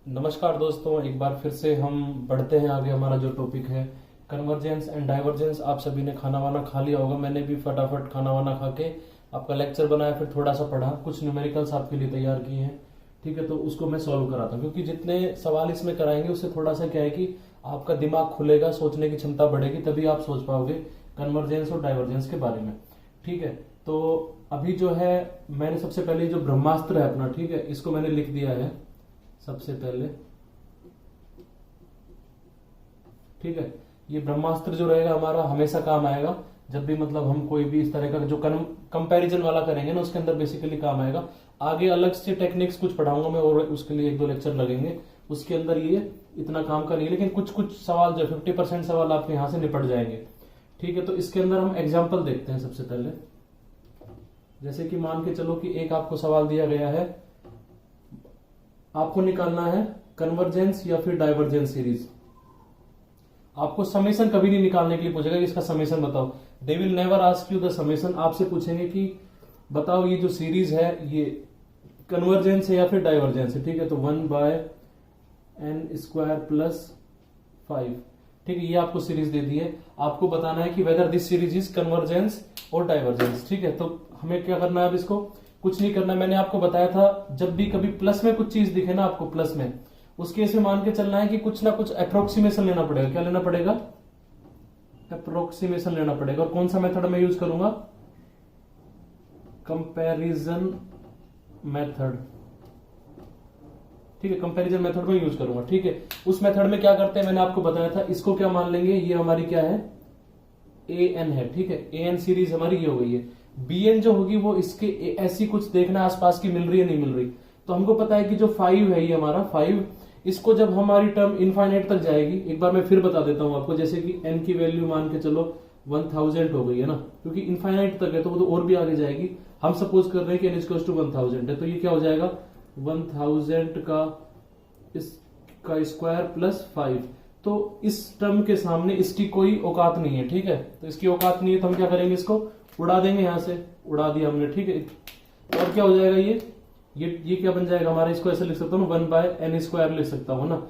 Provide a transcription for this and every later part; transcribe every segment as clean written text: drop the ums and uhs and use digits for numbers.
नमस्कार दोस्तों, एक बार फिर से हम बढ़ते हैं आगे। हमारा जो टॉपिक है कन्वर्जेंस एंड डाइवर्जेंस। आप सभी ने खाना वाना खा लिया होगा। मैंने भी फटाफट खाना वाना खा के आपका लेक्चर बनाया, फिर थोड़ा सा पढ़ा, कुछ न्यूमेरिकल्स आपके लिए तैयार किए हैं। ठीक है, तो उसको मैं सॉल्व कराता हूँ, क्योंकि जितने सवाल इसमें कराएंगे उससे थोड़ा सा क्या है कि आपका दिमाग खुलेगा, सोचने की क्षमता बढ़ेगी, तभी आप सोच पाओगे कन्वर्जेंस और डाइवर्जेंस के बारे में। ठीक है, तो अभी जो है मैंने सबसे पहले जो ब्रह्मास्त्र है अपना, ठीक है, इसको मैंने लिख दिया है सबसे पहले। ठीक है, ये ब्रह्मास्त्र जो रहेगा हमारा हमेशा काम आएगा। जब भी मतलब हम कोई भी इस तरह का जो कंपैरिजन वाला करेंगे ना, उसके अंदर बेसिकली काम आएगा। आगे अलग से टेक्निक्स कुछ पढ़ाऊंगा मैं, और उसके लिए 1-2 लेक्चर लगेंगे। उसके अंदर ये इतना काम का नहीं है, लेकिन कुछ कुछ सवाल जो 50% सवाल आपके यहां से निपट जाएंगे। ठीक है, तो इसके अंदर हम एग्जाम्पल देखते हैं सबसे पहले। जैसे कि मान के चलो कि एक आपको सवाल दिया गया है, आपको निकालना है कन्वर्जेंस या फिर डाइवर्जेंस सीरीज। आपको समेशन कभी नहीं निकालने के लिए पूछेगा कि इसका समेशन बताओ। They will never ask you the summation. आपसे पूछेंगे कि बताओ ये जो सीरीज है ये कन्वर्जेंस है या फिर डाइवर्जेंस है। ठीक है, तो 1/n² + 5। ठीक है, ये आपको सीरीज दे दी है। आपको बताना है कि weather this series is convergence और डाइवर्जेंस। ठीक है, तो हमें क्या करना है, अब इसको कुछ नहीं करना। मैंने आपको बताया था, जब भी कभी प्लस में कुछ चीज दिखे ना आपको प्लस में, उस केस में मान के चलना है कि कुछ ना कुछ अप्रोक्सीमेशन लेना पड़ेगा। क्या लेना पड़ेगा? अप्रोक्सीमेशन लेना पड़ेगा। और कौन सा मेथड मैं यूज करूंगा? Comparison method. ठीक है, कंपैरिजन मेथड में यूज करूंगा। ठीक है, उस मेथड में क्या करते हैं मैंने आपको बताया था। इसको क्या मान लेंगे, ये हमारी क्या है, an है। ठीक है, an सीरीज हमारी ये हो गई है। bn जो होगी वो इसके ऐसी कुछ देखना आसपास की मिल रही है नहीं मिल रही। तो हमको पता है कि जो 5 है ये हमारा 5, इसको जब हमारी टर्म इनफाइनाइट तक जाएगी, एक बार मैं फिर बता देता हूं आपको, जैसे कि n की वैल्यू मान के चलो 1000 हो गई है ना, क्योंकि इनफाइनाइट तक है तो वो तो और भी आगे जाएगी। हम सपोज कर रहे हैं कि n = 1000 है, तो ये क्या हो जाएगा 1000 का स्क्वायर प्लस 5। तो इस टर्म के सामने इसकी कोई औकात नहीं है। ठीक है, तो इसकी औकात नहीं है तो हम क्या करेंगे, इसको उड़ा देंगे, यहां से उड़ा दिया हमने। ठीक है, और क्या हो जाएगा ये क्या बन जाएगा हमारा, इसको ऐसे लिख सकता हूँ 1/n² लिख सकता हूँ ना।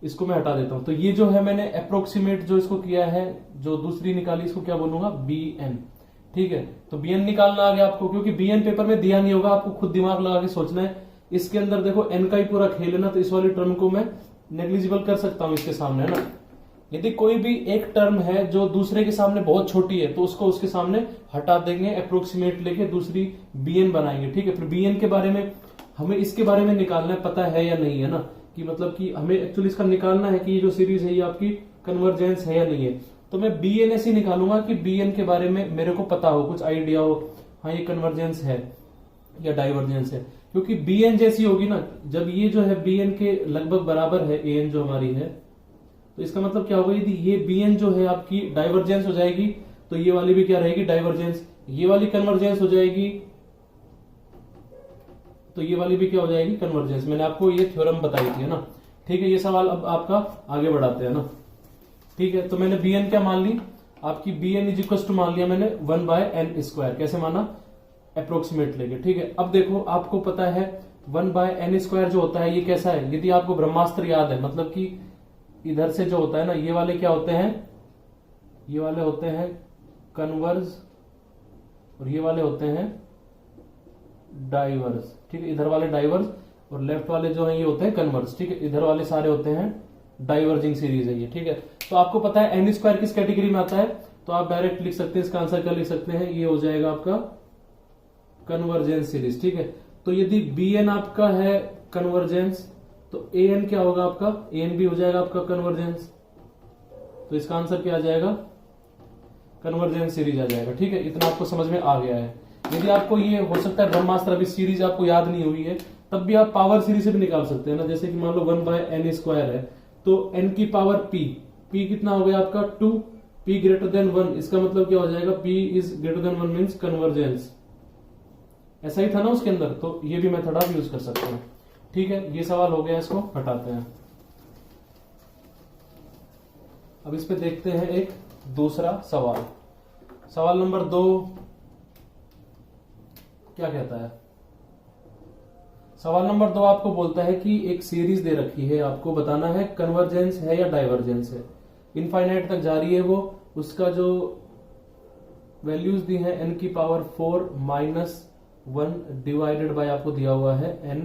इसको मैं हटा देता हूं। तो ये जो है मैंने अप्रोक्सीमेट जो इसको किया है, जो दूसरी निकाली, इसको क्या बोलूंगा, bn। ठीक है, तो bn निकालना आ गया आपको, क्योंकि bn पेपर में दिया नहीं होगा, आपको खुद दिमाग लगा के सोचना है। इसके अंदर देखो n का ही पूरा खेल है ना, तो इस वाली टर्म को मैं नेग्लिजिबल कर सकता हूं इसके सामने, है ना। यदि कोई भी एक टर्म है जो दूसरे के सामने बहुत छोटी है, तो उसको उसके सामने हटा देंगे, अप्रोक्सीमेट लेके दूसरी bn बनाएंगे। ठीक है, फिर bn के बारे में हमें इसके बारे में निकालना है, पता है या नहीं है ना, कि मतलब कि हमें एक्चुअली इसका निकालना है कि ये जो सीरीज है ये आपकी कन्वर्जेंस है या नहीं है। तो मैं bn ऐसे निकालूंगा कि bn के बारे में मेरे को पता हो, कुछ आइडिया हो, हाँ ये कन्वर्जेंस है या डाइवर्जेंस है। क्योंकि bn जैसी होगी ना, जब ये जो है bn के लगभग बराबर है an जो हमारी है, तो इसका मतलब क्या होगा, यदि ये bn जो है आपकी डाइवर्जेंस हो जाएगी, तो ये वाली भी क्या रहेगी, डाइवर्जेंस। ये वाली कन्वर्जेंस हो जाएगी, तो ये वाली भी क्या हो जाएगी, कन्वर्जेंस। मैंने आपको ये थ्योरम बताई थी, है ना। ठीक है, ये सवाल अब आपका आगे बढ़ाते हैं ना। ठीक है, तो मैंने bn क्या मान ली, आपकी bn = मान लिया मैंने 1/n²। कैसे माना, अप्रोक्सीमेट लेके। ठीक है, अब देखो आपको पता है 1/n² जो होता है ये कैसा है। यदि आपको ब्रह्मास्त्र याद है, मतलब कि इधर से जो होता है ना, ये वाले क्या होते हैं, ये वाले होते हैं कन्वर्ज, और ये वाले होते हैं डाइवर्स। ठीक है, इधर वाले डाइवर्स और लेफ्ट वाले जो है ये होते हैं कन्वर्स। ठीक है, इधर वाले सारे होते हैं डाइवर्जिंग सीरीज है ये। ठीक है, तो आपको पता है n² किस कैटेगरी में आता है, तो आप डायरेक्ट लिख सकते हैं, इसका आंसर क्या लिख सकते हैं, ये हो जाएगा आपका कन्वर्जेंस सीरीज। ठीक है, तो यदि bn आपका है कन्वर्जेंस, तो an क्या होगा आपका, an भी हो जाएगा आपका कन्वर्जेंस। तो इसका आंसर क्या आ जाएगा, कन्वर्जेंस सीरीज आ जाएगा। ठीक है, इतना आपको समझ में आ गया है। यदि आपको ये हो सकता है ब्रह्मास्त्र अभी सीरीज आपको याद नहीं हुई है, तब भी आप पावर सीरीज से भी निकाल सकते हैं ना। जैसे कि मान लो 1/n² है, तो n की पावर p कितना हो गया आपका 2, p > 1। इसका मतलब क्या हो जाएगा, p > 1 मीन्स कन्वर्जेंस। ऐसा ही था ना उसके अंदर, तो ये भी मेथड आप यूज कर सकते हैं। ठीक है, ये सवाल हो गया, इसको हटाते हैं। अब इस पे देखते हैं एक दूसरा सवाल। सवाल नंबर 2 क्या कहता है, सवाल नंबर 2 आपको बोलता है कि एक सीरीज दे रखी है, आपको बताना है कन्वर्जेंस है या डाइवर्जेंस है, इनफाइनाइट तक जा रही है वो, उसका जो वैल्यूज दी है n की पावर 4 माइनस 1 डिवाइडेड बाय आपको दिया हुआ है n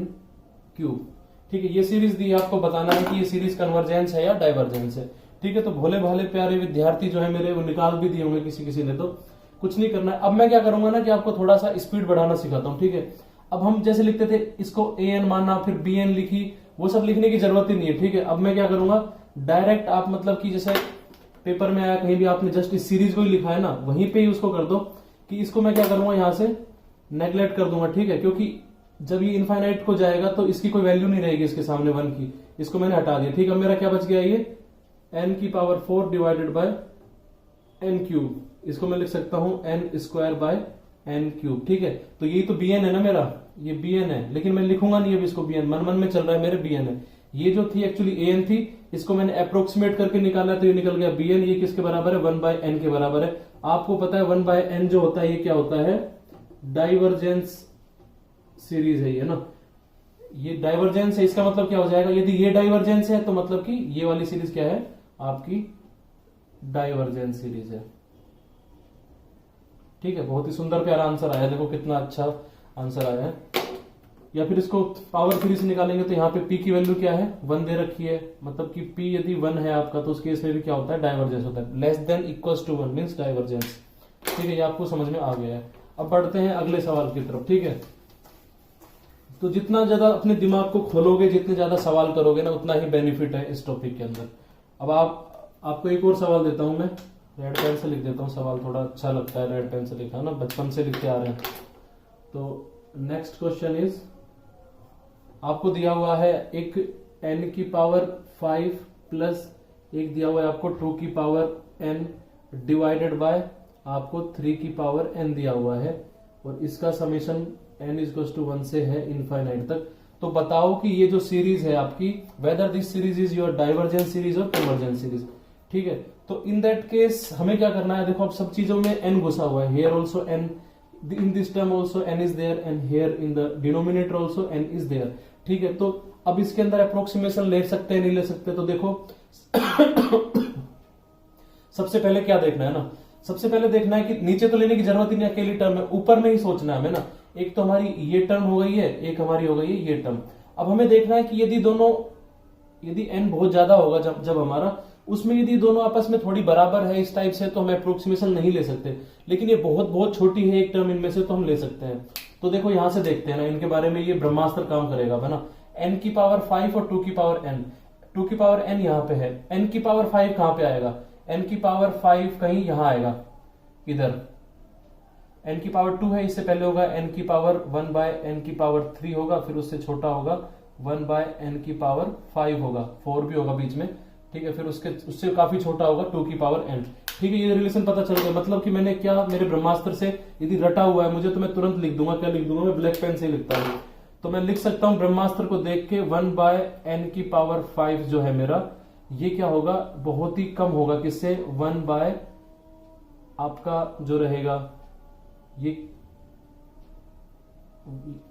क्यूब। ठीक है, ये सीरीज दी है, आपको बताना है कि ये सीरीज कन्वर्जेंस है या डाइवर्जेंस है। ठीक है, तो भोले भाले प्यारे विद्यार्थी जो है मेरे, वो निकाल भी दिए होंगे किसी किसी ने, तो कुछ नहीं करना है। अब मैं क्या करूंगा ना कि आपको थोड़ा सा स्पीड बढ़ाना सिखाता हूं। ठीक है, अब हम जैसे लिखते थे इसको an माना फिर bn लिखी, वो सब लिखने की जरूरत ही नहीं है। ठीक है, अब मैं क्या करूंगा, डायरेक्ट आप मतलब कि जैसे पेपर में आया कहीं भी आपने जस्ट इस सीरीज को ही लिखा है ना, वहीं पे ही उसको कर दो कि इसको मैं क्या करूंगा, यहां से नेग्लेक्ट कर दूंगा। ठीक है, क्योंकि जब ये इनफाइनाइट को जाएगा तो इसकी कोई वैल्यू नहीं रहेगी इसके सामने 1 की, इसको मैंने हटा दिया। ठीक है, अब मेरा क्या बच गया, ये n की power 4 divided by n cube, इसको मैं लिख सकता हूं n square by n cube. ठीक है, तो यही तो bn है ना मेरा, ये bn है, लेकिन मैं लिखूंगा नहीं अभी इसको bn, मन मन में चल रहा है मेरे bn है। ये जो थी एक्चुअली an थी, इसको मैंने अप्रोक्सीमेट करके निकाला तो ये निकल गया bn। ये किसके बराबर है, 1 बाय n के बराबर है। आपको पता है 1 बाय n जो होता है ये क्या होता है, डाइवर्जेंस सीरीज है ये ना, ये डाइवर्जेंस है। इसका मतलब क्या हो जाएगा, यदि ये डाइवर्जेंस है तो मतलब कि ये वाली सीरीज क्या है, आपकी डाइवर्जेंस सीरीज है। ठीक है, बहुत ही सुंदर प्यारा आंसर आया, देखो कितना अच्छा आंसर आया है। या फिर इसको पावर 3 से निकालेंगे तो यहाँ पे p की वैल्यू क्या है, 1 दे रखी है, मतलब कि p यदि 1 है आपका तो उस केस में भी क्या होता है, डाइवर्जेंस होता है। Less than equals to 1 means divergence. ठीक है, ये आपको समझ में आ गया है। अब बढ़ते हैं अगले सवाल की तरफ। ठीक है, तो जितना ज्यादा अपने दिमाग को खोलोगे, जितने ज्यादा सवाल करोगे ना, उतना ही बेनिफिट है इस टॉपिक के अंदर। अब आपको एक और सवाल देता हूं मैं, रेड पेन से लिख देता हूं, सवाल थोड़ा अच्छा लगता है रेड पेन से लिखा ना, बचपन से लिखते आ रहे हैं। तो नेक्स्ट क्वेश्चन इज, आपको दिया हुआ है एक n की पावर 5 प्लस एक दिया हुआ है आपको 2 की पावर n डिवाइडेड बाय आपको 3 की पावर n दिया हुआ है, और इसका समेशन n इज टू 1 से है इनफाइनाइट तक। तो बताओ कि ये जो सीरीज है आपकी, weather this series is your divergent series और कन्वर्जेंट सीरीज। ठीक है, तो इन दैट केस हमें क्या करना है, देखो अब सब चीजों में n घुसा हुआ है, here also n, in this term also n is there, and here in the denominator also n is there. ठीक है, तो अब इसके अंदर अप्रोक्सीमेशन ले सकते हैं नहीं ले सकते, तो देखो सबसे पहले क्या देखना है ना, सबसे पहले देखना है कि नीचे तो लेने की जरूरत ही नहीं, अकेली टर्म है, ऊपर में ही सोचना है हमें ना। एक तो हमारी ये टर्म हो गई है, एक हमारी हो गई है ये टर्म। अब हमें देखना है कि यदि n बहुत ज्यादा होगा जब हमारा, उसमें यदि दोनों आपस में थोड़ी बराबर है इस टाइप से, तो हम अप्रोक्सीमेशन नहीं ले सकते। लेकिन ये बहुत बहुत छोटी है एक टर्म इनमें से, तो हम ले सकते हैं। तो देखो यहां से देखते हैं ना, इनके बारे में ये ब्रह्मास्त्र काम करेगा है ना। n की पावर 5 और 2 की पावर n, 2 की पावर n यहाँ पे है, n की पावर 5 कहां पे आएगा, n की पावर 5 कहीं यहां आएगा, इधर n की पावर 2 है, इससे पहले होगा n की पावर 1 बाय n की पावर 3 होगा, फिर उससे छोटा होगा 1 बाय n की पावर 5 होगा, 4 भी होगा बीच में। ठीक है, फिर उससे काफी छोटा होगा 2 की पावर n। ठीक है, ये रिलेशन पता चल गया, मतलब कि मैंने क्या, मेरे ब्रह्मास्त्र से यदि रटा हुआ है मुझे, तो मैं तुरंत लिख दूंगा। क्या लिख दूंगा, मैं ब्लैक पेन से ही लिखता हूँ। तो मैं लिख सकता हूं ब्रह्मास्त्र को देख के 1 बाय n की पावर 5 जो है मेरा, ये क्या होगा, बहुत ही कम होगा, किससे, 1 बाय आपका जो रहेगा, ये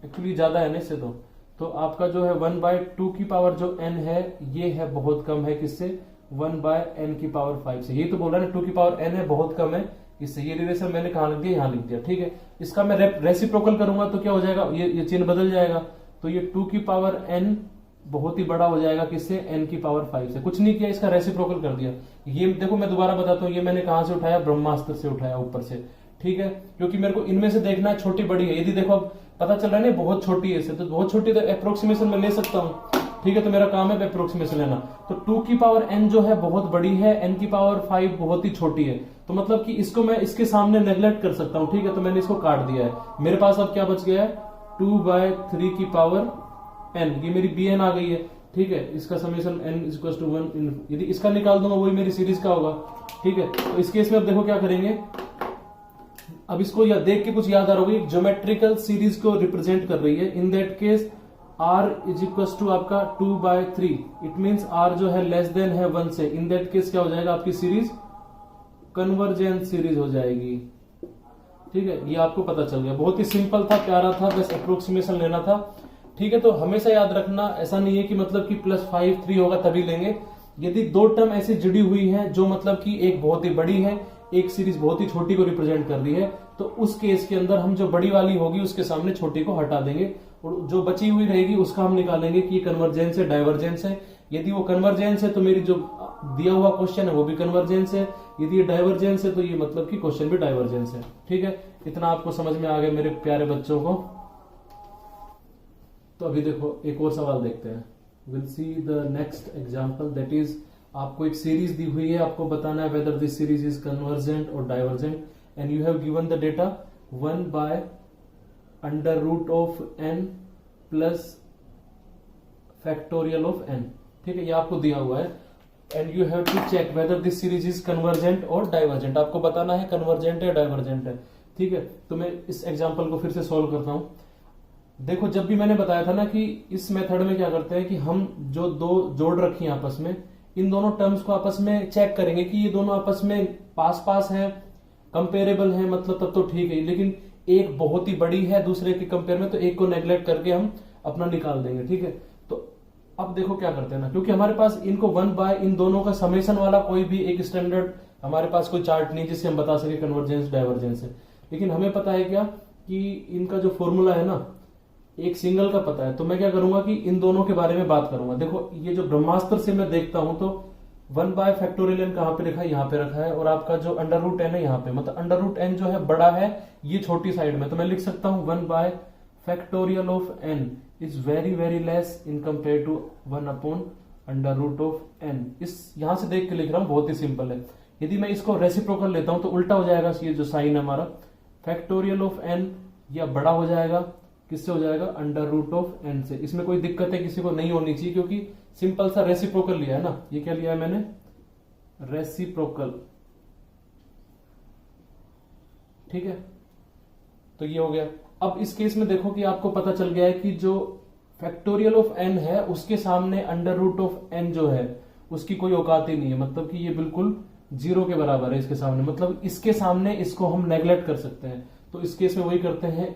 एक्चुअली ज्यादा है ना इससे, तो आपका जो है 1 बाय 2 की पावर जो n है, ये है बहुत कम है, किससे, 1 बाय n की पावर 5 से। यही तो बोल रहा है ना, 2 की पावर n है, बहुत कम है, इससे। ये रिलेशन मैंने कहा लिख दिया, यहां लिख दिया। ठीक है, इसका मैं रेसिप्रोकल करूंगा तो क्या हो जाएगा, ये चिन्ह बदल जाएगा, तो ये 2 की पावर n बहुत ही बड़ा हो जाएगा, किससे, n की पावर 5 से। कुछ नहीं किया, इसका रेसिप्रोकल कर दिया। ये देखो मैं दोबारा बताता हूँ, ये मैंने कहां से उठाया, ब्रह्मास्त्र से उठाया, ऊपर से। ठीक है, क्योंकि मेरे को इनमें से देखना है छोटी बड़ी है। यदि देखो अब पता चल रहा है ना बहुत छोटी है, तो बहुत छोटी, तो अप्रोक्सीमेशन में ले सकता हूँ। ठीक है, तो मेरा काम है अप्रोक्सीमेशन लेना। तो 2 की पावर n जो है बहुत बड़ी है, n की पावर 5 बहुत ही छोटी है, तो मतलब कि इसको मैं इसके सामने नेग्लेक्ट कर सकता हूँ। ठीक है, तो मैंने इसको काट दिया है। मेरे पास अब क्या बच गया है, 2 बाय 3 की पावर n, ये मेरी bn आ गई है। ठीक है, इसका समेशन n इक्वल टू 1, यदि इसका निकाल दूंगा वही मेरी सीरीज का होगा। ठीक है, तो इस केस में अब देखो क्या करेंगे, अब इसको देख के कुछ याद आ रहा होगा, ज्योमेट्रिकल सीरीज को रिप्रेजेंट कर रही है। In that case r is equal to आपका 2 बाय 3, इट मीन्स r जो है लेस देन है 1 से। इन दैट केस क्या हो जाएगा, आपकी सीरीज कन्वर्जेंट सीरीज हो जाएगी। ठीक है, ये आपको पता चल गया, बहुत ही सिंपल था, प्यारा था, बस अप्रोक्सीमेशन लेना था। ठीक है। तो हमेशा याद रखना, ऐसा नहीं है कि मतलब कि +5 3 होगा तभी लेंगे। यदि दो टर्म ऐसी जुड़ी हुई है जो मतलब कि एक बहुत ही बड़ी है, एक सीरीज बहुत ही छोटी को रिप्रेजेंट कर रही है, तो उस केस के अंदर हम जो बड़ी वाली होगी उसके सामने छोटी को हटा देंगे और जो बची हुई रहेगी उसका हम निकालेंगे कि ये कन्वर्जेंस है डाइवर्जेंस है। यदि वो कन्वर्जेंस है तो मेरी जो दिया हुआ क्वेश्चन है वो भी कन्वर्जेंस है, यदि ये डाइवर्जेंस है तो ये मतलब कि क्वेश्चन भी डाइवर्जेंस है। ठीक है, इतना आपको समझ में आ गया मेरे प्यारे बच्चों को। तो अभी देखो एक और सवाल देखते हैं। Will see the next example, that is आपको एक सीरीज दी हुई है, आपको बताना है whether this series is convergent और divergent and you have given the data 1/√n plus factorial of n। ठीक है, ये आपको दिया हुआ है and you have to check whether this series is convergent और डाइवर्जेंट। आपको बताना है कन्वर्जेंट है डाइवर्जेंट है। ठीक है, तो मैं इस एग्जांपल को फिर से सॉल्व करता हूं। देखो जब भी मैंने बताया था ना कि इस मेथड में क्या करते हैं कि हम जो दो जोड़ रखी हैं आपस में, इन दोनों टर्म्स को आपस में चेक करेंगे कि ये दोनों आपस में पास पास है, कंपेरेबल है, मतलब तब तो ठीक है। लेकिन एक बहुत ही बड़ी है दूसरे के कंपेयर में, तो एक को नेग्लेक्ट करके हम अपना निकाल देंगे। ठीक है, तो अब देखो क्या करते हैं ना, क्योंकि हमारे पास इनको 1 इन दोनों का समेशन वाला कोई भी एक स्टैंडर्ड हमारे पास कोई चार्ट नहीं जिससे हम बता सके कन्वर्जेंस डाइवर्जेंस है। लेकिन हमें पता है क्या कि इनका जो फॉर्मूला है ना एक सिंगल का पता है। तो मैं क्या करूंगा कि इन दोनों के बारे में बात करूंगा। देखो ये जो ब्रह्मास्त्र से मैं देखता हूं तो 1/(n) कहां पे रखा है, यहाँ पे रखा है, और आपका जो √n है यहाँ पे, मतलब √n जो है बड़ा है, ये छोटी साइड में, तो मैं लिख सकता हूं 1/(n) is very very less in compare to 1/√n। इस यहां से देख के लिख रहा हूं, बहुत ही सिंपल है। यदि मैं इसको रेसिप्रोकल लेता हूं तो उल्टा हो जाएगा, ये जो साइन है हमारा (n) या बड़ा हो जाएगा, किससे हो जाएगा √n से। इसमें कोई दिक्कत है किसी को नहीं होनी चाहिए, क्योंकि सिंपल सा रेसिप्रोकल लिया है ना। ये क्या लिया है मैंने, रेसिप्रोकल। ठीक है, तो ये हो गया। अब इस केस में देखो कि आपको पता चल गया है कि जो फैक्टोरियल ऑफ n है उसके सामने √n जो है उसकी कोई औकात ही नहीं है, मतलब कि ये बिल्कुल 0 के बराबर है इसके सामने, मतलब इसके सामने इसको हम नेग्लेक्ट कर सकते हैं। तो इस केस में वही करते हैं,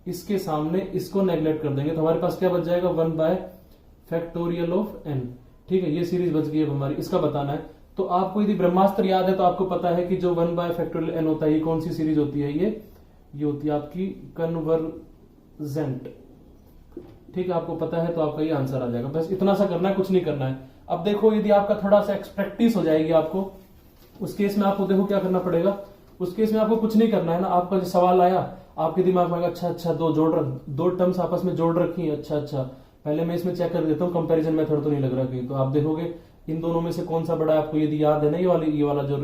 इसके सामने इसको नेग्लेक्ट कर देंगे, तो हमारे पास क्या बच जाएगा 1/(n). ठीक है, ये सीरीज बच गई है हमारी, इसका बताना है। तो आपको यदि ब्रह्मास्त्र याद है तो आपको पता है कि जो 1/(n) होता है, ये कौन सी सीरीज होती है, ये होती है आपकी कन्वर्जेंट। ठीक है, आपको पता है तो आपका ये आंसर आ जाएगा। बस इतना सा करना है, कुछ नहीं करना है। अब देखो यदि आपका थोड़ा सा प्रैक्टिस हो जाएगी आपको, उस केस में आपको देखो क्या करना पड़ेगा। उस केस में आपको कुछ नहीं करना है ना, आपका जो सवाल आया आपके दिमाग में, अच्छा दो टर्म्स आपस में जोड़ रखी है, अच्छा पहले मैं इसमें चेक कर देता हूँ कंपैरिजन मेथड तो नहीं लग रहा कहीं। तो आप देखोगे इन दोनों में से कौन सा बड़ा है, आपको यदि याद है ना ये वाला जो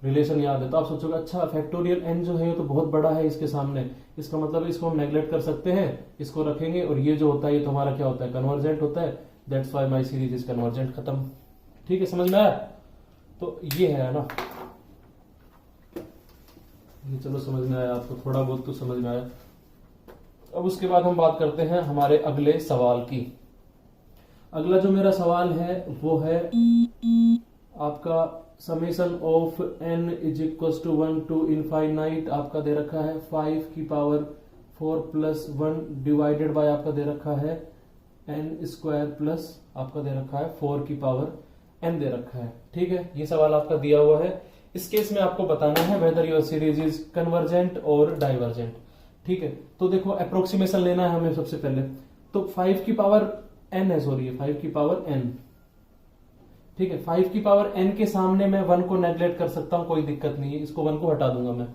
रिलेशन याद है, तो आप सोचोगे अच्छा फैक्टोरियल n जो है ये तो बहुत बड़ा है इसके सामने, इसका मतलब इसको हम नेग्लेक्ट कर सकते हैं, इसको रखेंगे, और ये जो होता है ये तो हमारा क्या होता है, कन्वर्जेंट होता है। That's why my series is convergent. खत्म। ठीक है, समझ में आया? तो ये है ना, ये चलो समझ में आया आपको, थोड़ा बहुत तो समझ में आया। अब उसके बाद हम बात करते हैं हमारे अगले सवाल की। अगला जो मेरा सवाल है वो है आपका summation of n is equal to 1 to infinite, आपका दे रखा है 5⁴ प्लस 1 डिवाइडेड बाय आपका दे रखा है n² प्लस आपका दे रखा है 4⁴n दे रखा है। ठीक है, ये सवाल आपका दिया हुआ है। इस केस में आपको बताना है whether your series is convergent और डाइवर्जेंट। ठीक है, तो देखो अप्रोक्सीमेशन लेना है हमें सबसे पहले। तो 5⁴n है, सॉरी 5⁴n। ठीक है, 5⁴n के सामने मैं 1 को नेग्लेक्ट कर सकता हूं, कोई दिक्कत नहीं है, इसको 1 को हटा दूंगा मैं।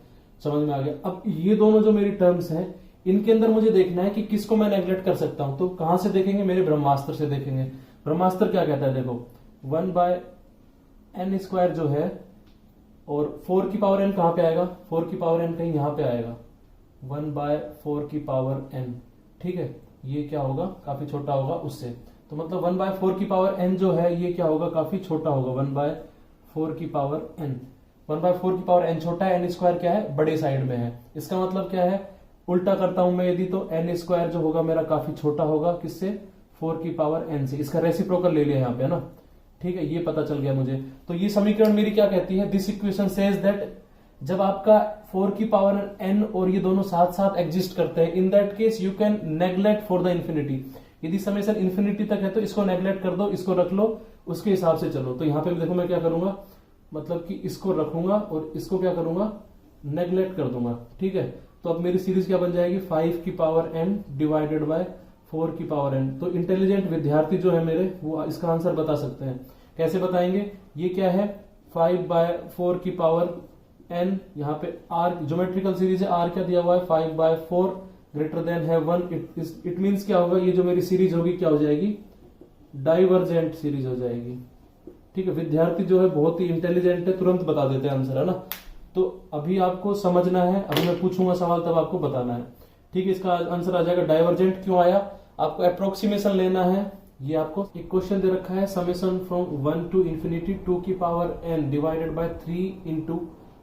समझ में आ गया? अब ये दोनों जो मेरी टर्म्स हैं इनके अंदर मुझे देखना है कि किसको मैं नेग्लेक्ट कर सकता हूं। तो कहां से देखेंगे, मेरे ब्रह्मास्त्र से देखेंगे। ब्रह्मास्त्र क्या कहता है, देखो 1/n² जो है, और 4⁴n कहां पे आएगा, 4⁴n कहीं यहां पे आएगा, 1/4⁴n। ठीक है, ये क्या होगा, काफी छोटा होगा उससे, तो मतलब 1/4⁴n जो है ये क्या होगा, काफी छोटा होगा, 1/4⁴n। 1/4⁴n छोटा है, n² क्या है, बड़े साइड में है। इसका मतलब क्या है, उल्टा करता हूं मैं यदि, तो n² जो होगा मेरा काफी छोटा होगा, किससे, 4⁴n से। इसका रेसिप्रोकल ले लिया यहाँ पे, है ना। ठीक है, ये पता चल गया मुझे। तो ये समीकरण मेरी क्या कहती है, दिस इक्वेशन सेज दैट जब आपका 4 की पावर n और ये दोनों साथ साथ एग्जिस्ट करते हैं, इन that case you can neglect for the infinity. यदि समेशन इन्फिनिटी तक है तो इसको नेग्लेक्ट कर दो, इसको रख लो, उसके हिसाब से चलो। तो यहाँ पे देखो मैं क्या करूंगा, मतलब कि इसको रखूंगा और इसको क्या करूंगा, नेग्लेक्ट कर दूंगा, ठीक है। तो अब मेरी सीरीज क्या बन जाएगी, 5 की पावर n डिवाइडेड बाय 4 की पावर n। तो इंटेलिजेंट विद्यार्थी जो है मेरे, वो इसका आंसर बता सकते हैं। कैसे बताएंगे, ये क्या है, 5/4 की पावर n, यहाँ पे r ज्योमेट्रिकल सीरीज है, r क्या दिया हुआ है 5/4 ग्रेटर देन है 1। इट मीन्स क्या होगा, ये जो मेरी सीरीज होगी क्या हो जाएगी, डाइवर्जेंट सीरीज हो जाएगी, ठीक है। विद्यार्थी जो है बहुत ही इंटेलिजेंट है, तुरंत बता देते हैं आंसर, है ना। तो अभी आपको समझना है, अभी मैं पूछूंगा सवाल तब आपको बताना है, ठीक है। इसका आंसर आ जाएगा डाइवर्जेंट। क्यों आया, आपको अप्रोक्सीमेशन लेना है। ये आपको एक क्वेश्चन दे रखा है, समेशन फ्रॉम 1 टू इंफिनिटी 2 की power n divided by 3 into,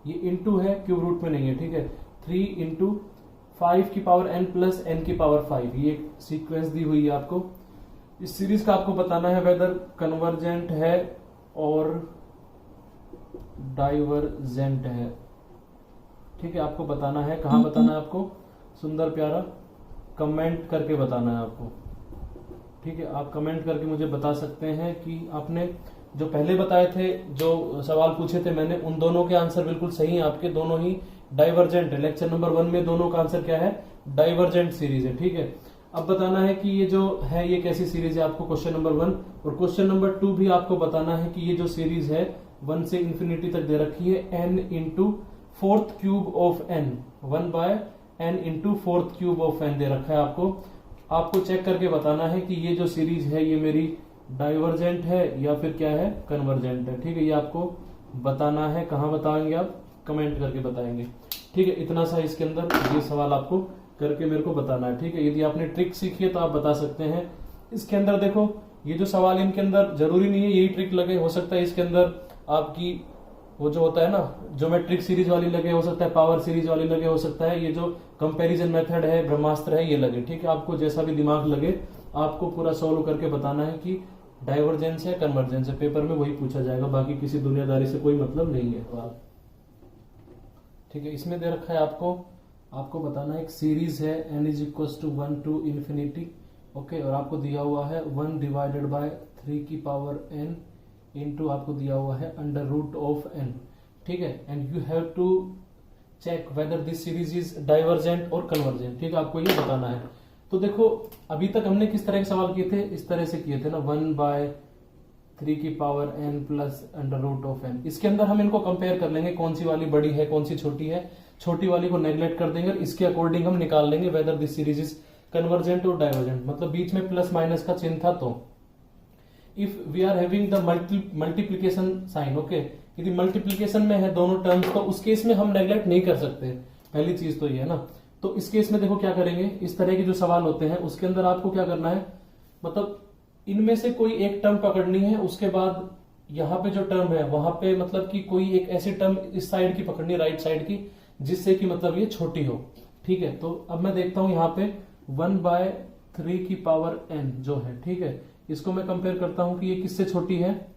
ये इंटू है, क्यूब रूट में नहीं है, ठीक है, 3 इंटू 5 की पावर n प्लस n की पावर 5। ये एक सीक्वेंस दी हुई है आपको। इस सीरीज का आपको बताना है वेदर कन्वर्जेंट है और डाइवर्जेंट है, ठीक है। आपको बताना है, कहां बताना है आपको, सुंदर प्यारा कमेंट करके बताना है आपको, ठीक है। आप कमेंट करके मुझे बता सकते हैं कि आपने जो पहले बताए थे, जो सवाल पूछे थे मैंने, उन दोनों के आंसर बिल्कुल सही हैं आपके, दोनों ही डाइवर्जेंट है। लेक्चर नंबर 1 में दोनों का आंसर क्या है, डाइवर्जेंट सीरीज है, ठीक है। अब बताना है कि ये जो है ये कैसी सीरीज है, आपको क्वेश्चन नंबर 1 और क्वेश्चन नंबर 2 भी आपको बताना है कि ये जो सीरीज है 1 से इंफिनिटी तक दे रखी है, n into 4th cube of n, 1/n into 4th cube of n दे रखा है आपको चेक करके बताना है कि ये जो सीरीज है ये मेरी डाइवर्जेंट है या फिर क्या है, कन्वर्जेंट है, ठीक है। ये आपको बताना है, कहां बताएंगे आप, कमेंट करके बताएंगे, ठीक है। इतना सा इसके अंदर ये सवाल आपको करके मेरे को बताना है, ठीक है। यदि आपने ट्रिक सीखी है तो आप बता सकते हैं। इसके अंदर देखो, ये जो सवाल इनके अंदर जरूरी नहीं है यही ट्रिक लगे, हो सकता है इसके अंदर आपकी वो जो होता है ना, ज्योमेट्रिक सीरीज वाली लगे, हो सकता है पावर सीरीज वाली लगे, हो सकता है ये जो कंपैरिजन मेथड है, ब्रह्मास्त्र है, ये लगे, ठीक है। आपको जैसा भी दिमाग लगे आपको पूरा सोल्व करके बताना है कि डाइवर्जेंस है, कन्वर्जेंस है। पेपर में वही पूछा जाएगा, बाकी किसी दुनियादारी से कोई मतलब नहीं है, ठीक है। इसमें दे रखा है आपको बताना है, एक सीरीज है n is equal to 1 to infinity, okay, और आपको दिया हुआ है 1 डिवाइडेड बाय 3 की पावर n इंटू आपको दिया हुआ है अंडर रूट ऑफ n, ठीक है। And you have to check whether this series is divergent और कन्वर्जेंट, ठीक है, आपको ये बताना है। तो देखो अभी तक हमने किस तरह के सवाल किए थे, इस तरह से किए थे ना, 1/3 की power n plus under root of n। इसके अंदर हम इनको कंपेयर कर लेंगे, कौन सी वाली बड़ी है कौन सी छोटी है, छोटी वाली को नेग्लेक्ट कर देंगे, इसके अकॉर्डिंग हम निकाल लेंगे whether this series is convergent और डाइवर्जेंट। मतलब बीच में प्लस माइनस का चिन्ह था, तो if we are having the multiplication sign, okay, यदि मल्टीप्लीकेशन में है दोनों टर्म्स तो उस केस में हम नेग्लेक्ट नहीं कर सकते, पहली चीज तो ये है ना। तो इस केस में देखो क्या करेंगे, इस तरह के जो सवाल होते हैं उसके अंदर आपको क्या करना है, मतलब इनमें से कोई एक टर्म पकड़नी है, उसके बाद यहाँ पे जो टर्म है वहां पे मतलब कि कोई एक ऐसी टर्म इस साइड की पकड़नी, राइट साइड की, जिससे कि मतलब ये छोटी हो, ठीक है। तो अब मैं देखता हूं यहाँ पे 1/3 की पावर n जो है, ठीक है, इसको मैं कंपेयर करता हूं कि ये किससे छोटी है,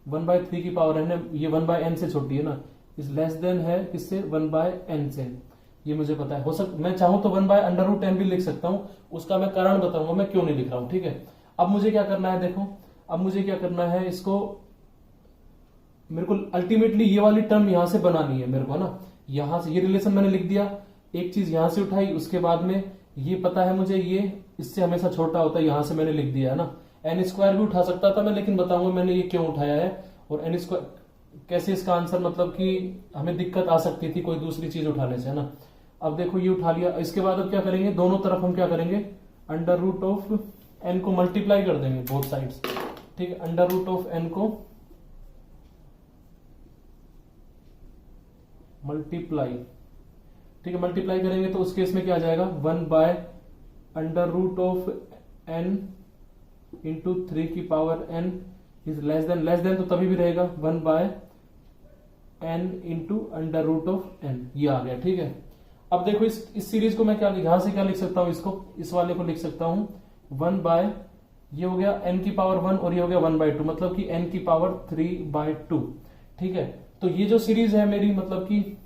1/3 की पावर n है, ये 1/n से छोटी है ना, इस लेस देन है किससे, 1/n से, ये मुझे पता है। हो सकता मैं चाहूं तो 1/√n भी लिख सकता हूं, उसका मैं कारण बताऊंगा मैं क्यों नहीं लिख रहा हूं, ठीक है। अब मुझे क्या करना है, देखो अब मुझे क्या करना है, इसको मेरे को अल्टीमेटली ये वाली टर्म यहां से बनानी है मेरे को ना, यहां से ये रिलेशन मैंने लिख दिया, एक चीज यहां से उठाई, उसके बाद में ये पता है मुझे ये इससे हमेशा छोटा होता है, यहां से मैंने लिख दिया है ना। n² भी उठा सकता था मैं, लेकिन बताऊंगा मैंने ये क्यों उठाया है, और n² कैसे इसका आंसर, मतलब कि हमें दिक्कत आ सकती थी कोई दूसरी चीज उठाने से, है ना। अब देखो ये उठा लिया, इसके बाद अब क्या करेंगे, दोनों तरफ हम क्या करेंगे, अंडर रूट ऑफ n को मल्टीप्लाई कर देंगे बोथ साइड्स, ठीक है। अंडर रूट ऑफ n को मल्टीप्लाई, ठीक है, मल्टीप्लाई करेंगे तो उस केस में क्या आ जाएगा, 1/√n इंटू 3 की power n is less than तो तभी भी रहेगा 1/n into under root of n, ये आ गया, ठीक है। अब देखो इस सीरीज को मैं क्या यहां से क्या लिख सकता हूं, इसको इस वाले को लिख सकता हूं 1 ये हो गया n की पावर 1 और ये हो गया 1/2, मतलब कि n की पावर 3/2, ठीक है। तो ये जो सीरीज है मेरी, मतलब कि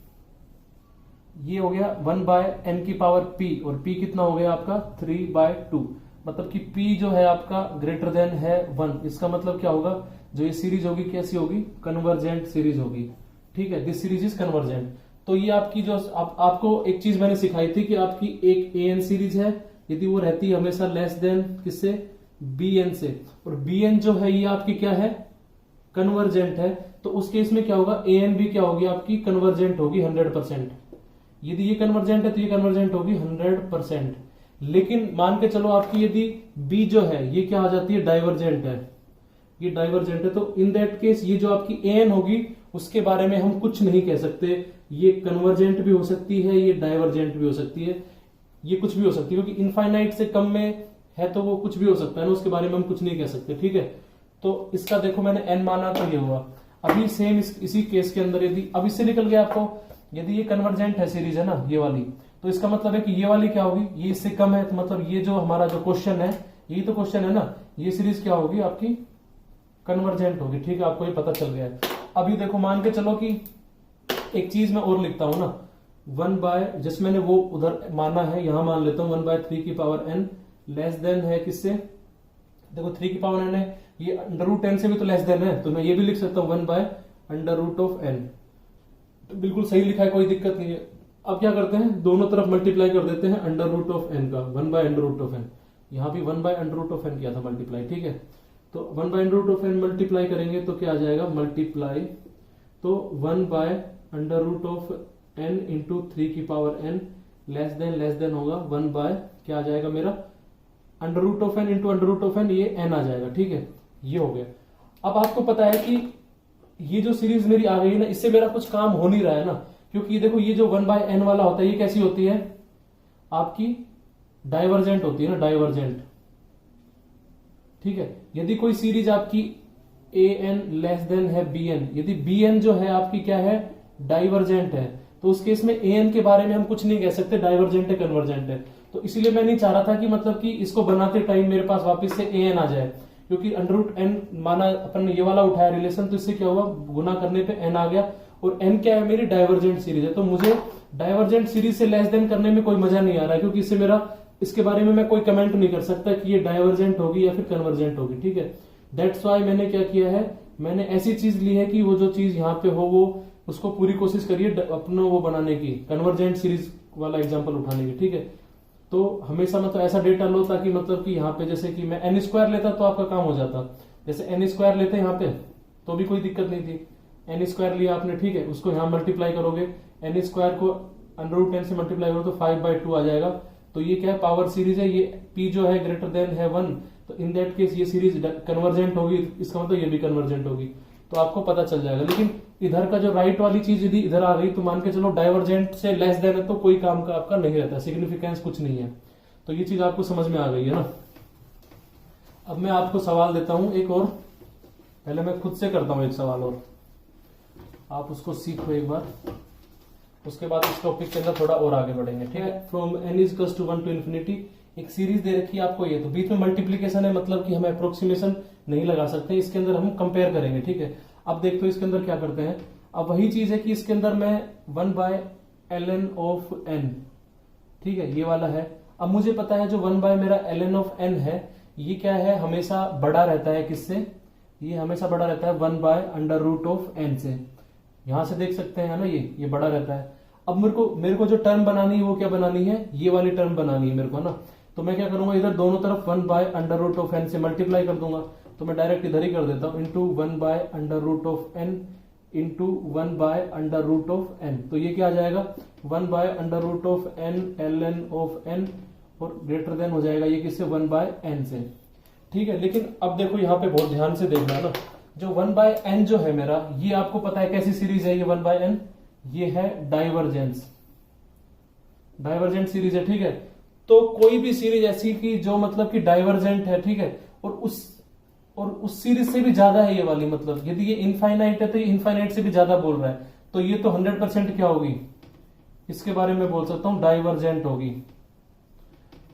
ये हो गया 1/n की पावर p, और p कितना हो गया आपका 3/2, मतलब कि p जो है आपका ग्रेटर देन है 1। इसका मतलब क्या होगा, जो ये सीरीज होगी कैसी होगी, कन्वर्जेंट सीरीज होगी। ठीक है, दिस सीरीज इज कन्वर्जेंट। तो ये आपकी जो आपको एक चीज मैंने सिखाई थी कि आपकी एक an सीरीज है, यदि वो रहती है हमेशा लेस देन किससे, bn से, और bn जो है ये आपकी क्या है, कन्वर्जेंट है, तो उस केस में क्या होगा, an भी क्या होगी आपकी, कन्वर्जेंट होगी 100%। यदि ये कन्वर्जेंट है तो ये कन्वर्जेंट होगी 100%। लेकिन मान के चलो आपकी यदि b जो है ये क्या आ जाती है, डाइवर्जेंट है, ये डाइवर्जेंट है, तो इन दैट केस ये जो आपकी an होगी उसके बारे में हम कुछ नहीं कह सकते। ये कन्वर्जेंट भी हो सकती है, ये डाइवर्जेंट भी हो सकती है, ये कुछ भी हो सकती है, क्योंकि इनफाइनाइट से कम में है तो वो कुछ भी हो सकता है ना, उसके बारे में हम कुछ नहीं कह सकते। ठीक है, तो इसका देखो मैंने n माना तो ये हुआ। अभी सेम इसी केस के अंदर यदि अब इससे निकल गया आपको, यदि ये कन्वर्जेंट है सीरीज है ना ये वाली, तो इसका मतलब है कि ये वाली क्या होगी, ये इससे कम है, तो मतलब ये जो हमारा जो क्वेश्चन है, यही तो क्वेश्चन है ना, ये सीरीज क्या होगी आपकी, कन्वर्जेंट होगी। ठीक है, आपको ये पता चल गया है। अभी देखो मान के चलो कि एक चीज मैं और लिखता हूं ना, 1 जिस मैंने वो उधर माना है यहां मान लेता हूं 1/3 की पावर n लेस देन है किससे, देखो 3 की पावर n है, ये √n से भी तो लेस देन है, तो मैं ये भी लिख सकता हूं 1/√n। तो बिल्कुल सही लिखा है, कोई दिक्कत नहीं है। अब क्या करते हैं, दोनों तरफ मल्टीप्लाई कर देते हैं √n का, 1/√n। यहां भी 1/√n किया था मल्टीप्लाई। ठीक है, तो 1/√n मल्टीप्लाई करेंगे तो क्या आ जाएगा, मल्टीप्लाई तो 1/√n इंटू 3 की पावर n लेस देन होगा 1 क्या आ जाएगा मेरा, √n इंटू √n, ये n आ जाएगा। ठीक है, ये हो गया। अब आपको पता है कि ये जो सीरीज मेरी आ गई ना, इससे मेरा कुछ काम हो नहीं रहा है ना, क्योंकि देखो ये जो 1/n वाला होता है ये कैसी होती है आपकी, डाइवर्जेंट होती है ना, डाइवर्जेंट। ठीक है, यदि कोई सीरीज आपकी an लेस देन है bn, यदि bn जो है आपकी क्या है, डाइवर्जेंट है, तो उस केस में an के बारे में हम कुछ नहीं कह सकते, डाइवर्जेंट है कन्वर्जेंट है। तो इसीलिए मैं नहीं चाह रहा था कि मतलब कि इसको बनाते टाइम मेरे पास वापस से an आ जाए, क्योंकि √n माना अपन ने ये वाला उठाया रिलेशन, तो इससे क्या हुआ, गुना करने पे n आ गया, और n क्या है, मेरी डाइवर्जेंट सीरीज है। तो मुझे डाइवर्जेंट सीरीज से लेस देन करने में कोई मजा नहीं आ रहा है, क्योंकि इससे मेरा, इसके बारे में मैं कोई कमेंट नहीं कर सकता कि ये डाइवर्जेंट होगी या फिर कन्वर्जेंट होगी। ठीक है, दैट्स वाई मैंने क्या किया है, मैंने ऐसी चीज ली है कि वो जो चीज यहाँ पे हो वो उसको पूरी कोशिश करिए अपना वो बनाने की, कन्वर्जेंट सीरीज वाला एग्जांपल उठाने की। ठीक है, तो हमेशा मतलब ऐसा डेटा लो ताकि मतलब कि यहाँ पे जैसे कि मैं n² लेता तो आपका काम हो जाता, जैसे n² लेते यहाँ पे तो भी कोई दिक्कत नहीं थी, n² लिया आपने। ठीक है, उसको यहाँ मल्टीप्लाई करोगे, n² को √n से मल्टीप्लाई करो तो 5/2 आ जाएगा। तो ये क्या है, पावर सीरीज है, ये p जो है ग्रेटर देन है 1, तो इन दैट केस ये सीरीज कन्वर्जेंट होगी, इसका मतलब ये भी कन्वर्जेंट होगी, तो आपको पता चल जाएगा। लेकिन इधर का जो राइट वाली चीज यदि इधर आ गई तो मान के चलो डाइवर्जेंट से लेस देन है, तो कोई काम का आपका नहीं रहता, सिग्निफिकेंस कुछ नहीं है। तो ये चीज आपको समझ में आ गई है ना। अब मैं आपको सवाल देता हूं एक और, पहले मैं खुद से करता हूं एक सवाल और, आप उसको सीखो एक बार, उसके बाद इस टॉपिक के अंदर थोड़ा और आगे बढ़ेंगे। ठीक है, फ्रॉम n = 1 to infinity एक सीरीज दे रखी है आपको, ये तो बीच में मल्टीप्लीकेशन है, मतलब कि हम अप्रोक्सीमेशन नहीं लगा सकते, इसके अंदर हम कंपेयर करेंगे। ठीक है, अब देखते हो इसके अंदर क्या करते हैं। अब वही चीज है कि इसके अंदर मैं 1/ln(n), ठीक है ये वाला है। अब मुझे पता है जो 1 मेरा ln(n) है, ये क्या है, हमेशा बड़ा रहता है किससे, ये हमेशा बड़ा रहता है 1/√n से। यहां से देख सकते हैं ना, ये बड़ा रहता है। अब मेरे को जो टर्म बनानी है वो क्या बनानी है, ये वाली टर्म बनानी है मेरे को ना। तो मैं क्या करूंगा, इधर दोनों तरफ 1/√n से मल्टीप्लाई कर दूंगा, तो मैं डायरेक्ट इधर ही कर देता हूं, इंटू 1/√n इंटू 1/√n। तो ये क्या आ जाएगा, 1/√n ln(n) और ग्रेटर देन हो जाएगा ये किससे, 1/n से। ठीक है, लेकिन अब देखो यहाँ पे बहुत ध्यान से देखना ना, जो 1/n जो है मेरा, ये आपको पता है कैसी सीरीज है, ये 1/n ये है डाइवर्जेंट सीरीज है। ठीक है, तो कोई भी सीरीज ऐसी की जो मतलब कि डाइवर्जेंट है, ठीक है, और उस सीरीज से भी ज्यादा है ये वाली, मतलब यदि ये इनफाइनाइट है तो ये इनफाइनाइट से भी ज्यादा बोल रहा है, तो ये तो 100% क्या होगी, इसके बारे में बोल सकता हूं डाइवर्जेंट होगी।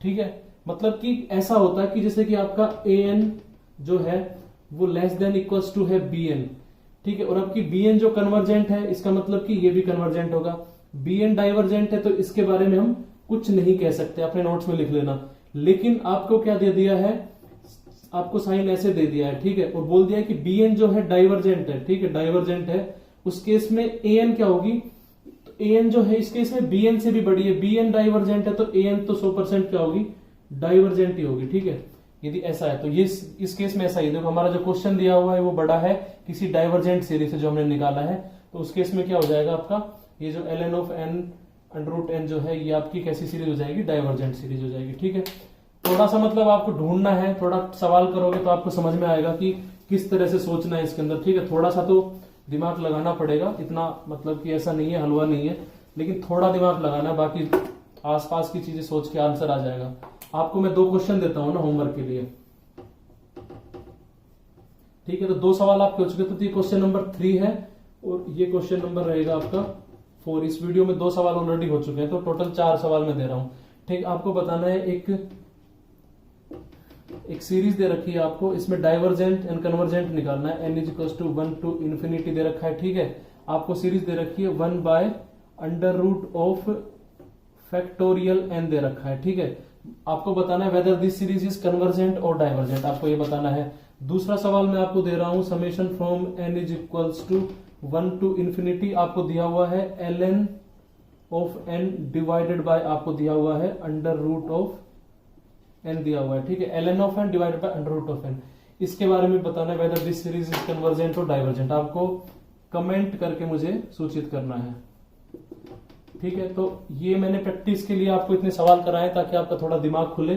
ठीक है, मतलब कि ऐसा होता है कि जैसे कि आपका an जो है वो लेस देन इक्वल्स टू है bn, ठीक है, और अब की bn जो कन्वर्जेंट है, इसका मतलब कि ये भी कन्वर्जेंट होगा। बी एन डाइवर्जेंट है तो इसके बारे में हम कुछ नहीं कह सकते, अपने नोट्स में लिख लेना। लेकिन आपको क्या दे दिया है, आपको साइन ऐसे दे दिया है, ठीक है, और बोल दिया है कि बी एन जो है डाइवर्जेंट है, ठीक है, डाइवर्जेंट है। उस केस में ए एन क्या होगी, तो ए एन जो है इस केस में बी एन से भी बड़ी है, बी एन डाइवर्जेंट है तो ए एन तो 100% क्या होगी, डाइवर्जेंट ही होगी, ठीक है। यदि ऐसा है तो ये इस केस में ऐसा ही, देखो हमारा जो क्वेश्चन दिया हुआ है वो बड़ा है किसी डाइवर्जेंट सीरीज से जो हमने निकाला है, तो उस केस में क्या हो जाएगा आपका, ये जो ln of n under root n जो है ये आपकी कैसी सीरीज हो जाएगी, डाइवर्जेंट सीरीज हो जाएगी, ठीक है। थोड़ा सा मतलब आपको ढूंढना है, थोड़ा सवाल करोगे तो आपको समझ में आएगा कि किस तरह से सोचना है इसके अंदर, ठीक है। थोड़ा सा तो दिमाग लगाना पड़ेगा, इतना मतलब कि ऐसा नहीं है, हलवा नहीं है, लेकिन थोड़ा दिमाग लगाना, बाकी आसपास की चीजें सोच के आंसर आ जाएगा। आपको मैं 2 क्वेश्चन देता हूं ना होमवर्क के लिए, ठीक है। तो 2 सवाल आपके हो चुके, तो ये क्वेश्चन नंबर 3 है और ये क्वेश्चन नंबर रहेगा आपका 4। इस वीडियो में 2 सवाल ऑलरेडी हो चुके हैं, तो टोटल 4 सवाल मैं दे रहा हूं, ठीक। आपको बताना है एक सीरीज दे रखी है आपको, इसमें डाइवर्जेंट एंड कन्वर्जेंट निकालना है, n = 1 to infinity दे रखा है, ठीक है। आपको सीरीज दे रखी है 1/√ऑफ फैक्टोरियल n दे रखा है, ठीक है। आपको बताना है whether this series is convergent और डाइवर्जेंट, आपको ये बताना है। दूसरा सवाल मैं आपको दे रहा हूं summation from n = 1 to infinity, आपको दिया हुआ है ln of n divided by आपको दिया हुआ है √ऑफ n दिया हुआ है, ठीक है, ln of n divided by √of n। इसके बारे में बताना है whether this series is convergent और डाइवर्जेंट, आपको कमेंट करके मुझे सूचित करना है, ठीक है। तो ये मैंने प्रैक्टिस के लिए आपको इतने सवाल कराए ताकि आपका थोड़ा दिमाग खुले,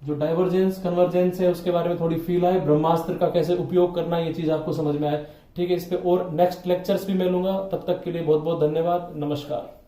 जो डाइवर्जेंस कन्वर्जेंस है उसके बारे में थोड़ी फील आए, ब्रह्मास्त्र का कैसे उपयोग करना है ये चीज आपको समझ में आए, ठीक है। इस पे और नेक्स्ट लेक्चर्स भी मैं लूंगा, तब तक के लिए बहुत बहुत धन्यवाद, नमस्कार।